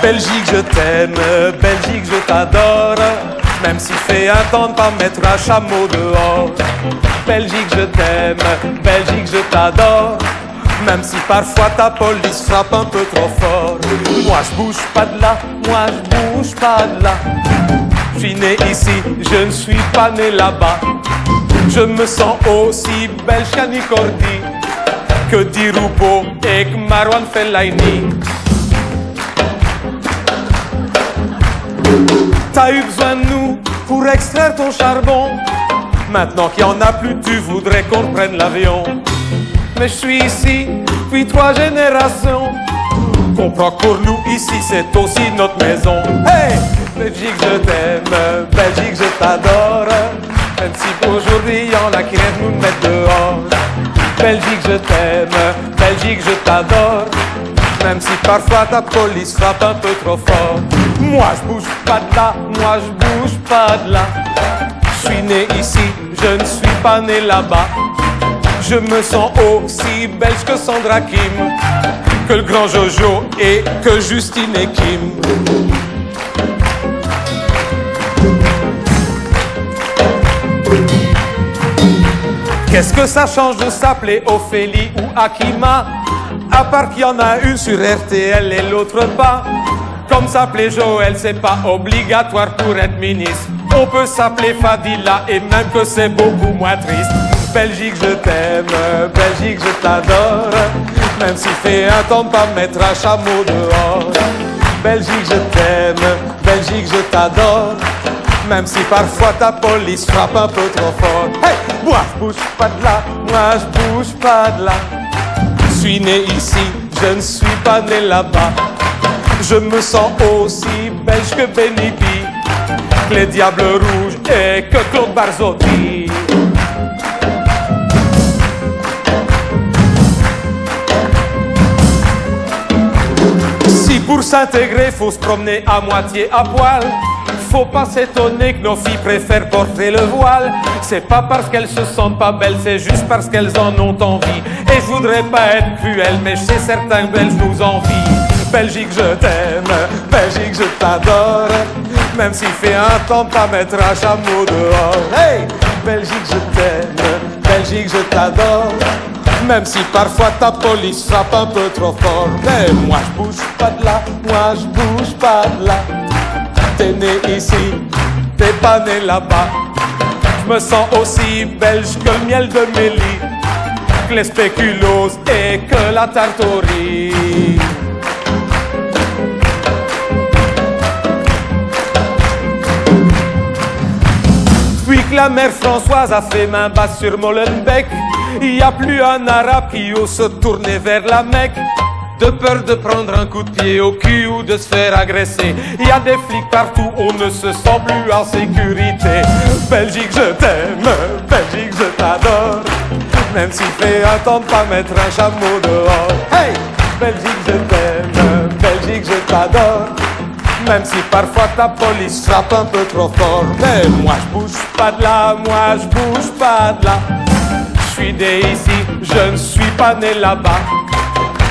Belgique, je t'aime, Belgique, je t'adore, même s'il fait un temps de pas mettre un chameau dehors. Belgique, je t'aime, Belgique, je t'adore, même si parfois ta police frappe un peu trop fort. Moi je bouge pas de là, moi je bouge pas de là. Je suis né ici, je ne suis pas né là-bas. Je me sens aussi belge qu'Annie Cordy, que Di Rupo et que Marwan Fellaini. T'as eu besoin de nous pour extraire ton charbon. Maintenant qu'il n'y en a plus, tu voudrais qu'on prenne l'avion. Mais je suis ici depuis 3 générations. Comprends que pour nous ici c'est aussi notre maison. Hey, Belgique je t'aime, Belgique je t'adore, même si pour aujourd'hui y en a qui viennent nous mettre dehors. Belgique je t'aime, Belgique je t'adore, même si parfois ta police frappe un peu trop fort. Moi je bouge pas de là, moi je bouge pas de là. Je suis né ici, je ne suis pas né là-bas. Je me sens aussi belge que Sandra Kim, que le grand Jojo et que Justine et Kim. Qu'est-ce que ça change de s'appeler Ophélie ou Akima, à part qu'il y en a une sur RTL et l'autre pas. Comme s'appeler Joël, c'est pas obligatoire pour être ministre. On peut s'appeler Fadila et même que c'est beaucoup moins triste. Belgique, je t'aime, Belgique, je t'adore, même s'il fait un temps de pas mettre un chameau dehors. Belgique, je t'aime, Belgique, je t'adore, même si parfois ta police frappe un peu trop fort. Hey, moi je bouge pas de là, moi je bouge pas de là. Je suis né ici, je ne suis pas né là-bas. Je me sens aussi belge que Benny B, que les Diables Rouges et que Claude Barzotti. Si pour s'intégrer faut se promener à moitié à poil, faut pas s'étonner que nos filles préfèrent porter le voile. C'est pas parce qu'elles se sentent pas belles, c'est juste parce qu'elles en ont envie. Et je voudrais pas être cruel, mais je sais certains Belges nous envient. Belgique, je t'aime, Belgique, je t'adore, même s'il fait un temps de pas mettre un chameau dehors. Hey, Belgique, je t'aime, Belgique, je t'adore, même si parfois ta police frappe un peu trop fort. Mais moi je bouge pas de là, moi je bouge pas de là. T'es né ici, t'es pas né là-bas. Je me sens aussi belge que le miel de Mélie, que les spéculoos et que la tarte aux riz. Depuis que la mère Françoise a fait main basse sur Molenbeek, il n'y a plus un arabe qui ose se tourner vers la Mecque, de peur de prendre un coup de pied au cul ou de se faire agresser. Il y a des flics partout, on ne se sent plus en sécurité. Belgique, je t'aime, Belgique, je t'adore, même s'il fait un temps de pas mettre un chameau dehors. Hey, Belgique, je t'aime, Belgique, je t'adore, même si parfois ta police frappe un peu trop fort. Mais moi je bouge pas de là, moi je bouge pas de là. Je suis né ici, je ne suis pas né là-bas.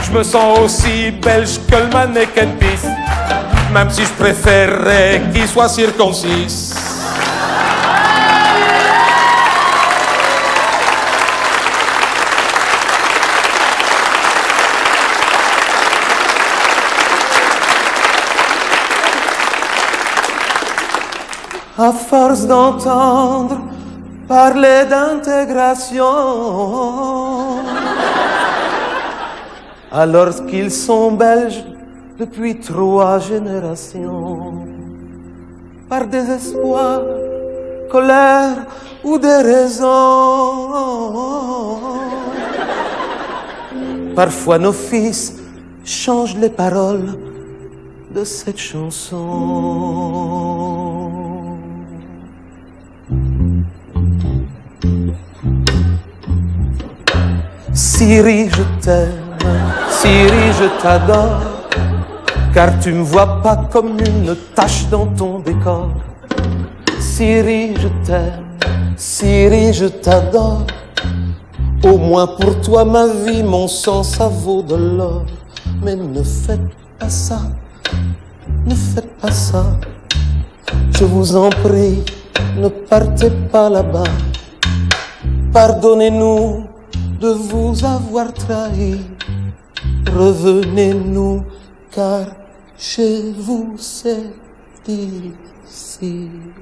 Je me sens aussi belge que le mannequin pisse, même si je préférerais qu'il soit circoncis. À force d'entendre parler d'intégration, alors qu'ils sont belges depuis 3 générations, par désespoir, colère ou déraison, parfois nos fils changent les paroles de cette chanson. Syrie, je t'aime, Syrie, je t'adore, car tu me vois pas comme une tache dans ton décor. Syrie, je t'aime, Syrie, je t'adore, au moins pour toi ma vie, mon sang, ça vaut de l'or. Mais ne faites pas ça, ne faites pas ça. Je vous en prie, ne partez pas là-bas. Pardonnez-nous de vous avoir trahi. Revenez-nous, car chez vous c'est difficile.